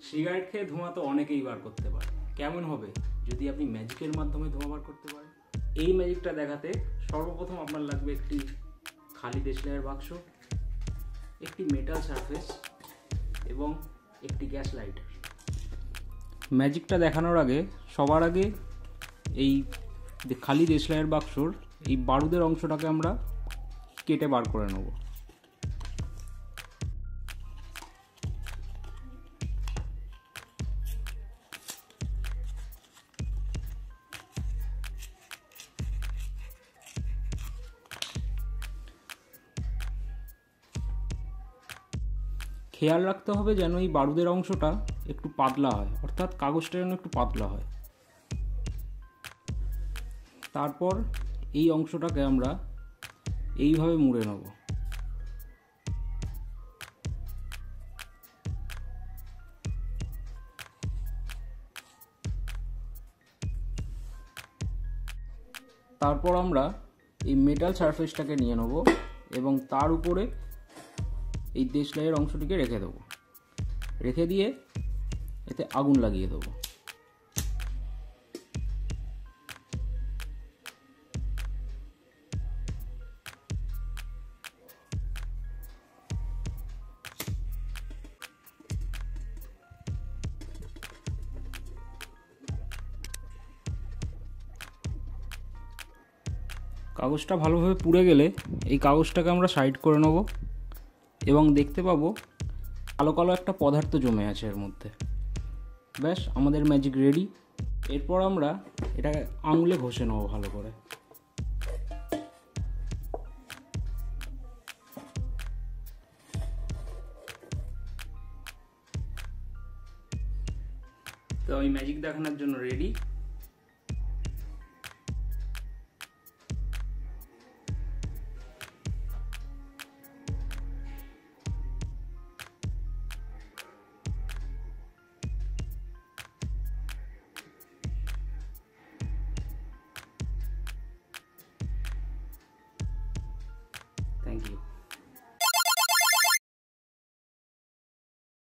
Cigarette খেয়ে ধোঁয়া তো অনেকেই বার করতে পারে, কেমন হবে যদি আপনি ম্যাজিকের মাধ্যমে ধোঁয়া বার করতে পারেন। এই ম্যাজিকটা দেখাতে সর্বপ্রথম আপনার লাগবে একটি খালি দেশলাইয়ের বাক্স, একটি মেটাল সারফেস এবং একটি গ্যাস লাইটার। ম্যাজিকটা দেখানোর আগে সবার আগে এই খালি দেশলাইয়ের বাক্সর এই বারুদের অংশটাকে আমরা কেটে বার করে নেব। খেয়াল রাখতে হবে যেন এই বারুদের অংশটা একটু পাতলা হয়, অর্থাৎ কাগজটা যেন একটু পাতলা হয়। তারপর এই অংশটাকে আমরা এইভাবে মুড়ে নেব। তারপর আমরা এই মেটাল সারফেসটাকে নিয়ে নেব এবং তার উপরে এই দেশলাইয়ের অংশটিকে রেখে দেবো। রেখে দিয়ে এতে আগুন লাগিয়ে দেবো। কাগজটা ভালোভাবে পুড়ে গেলে এই কাগজটাকে আমরা সাইড করে নেব এবং দেখতে পাবো কালো কালো একটা পদার্থ জমে আছে এর মধ্যে। ব্যাস, আমাদের ম্যাজিক রেডি। এরপর আমরা এটাকে আঙুলে ঘষে নেব ভালো করে। তো আমি ম্যাজিক দেখানোর জন্য রেডি।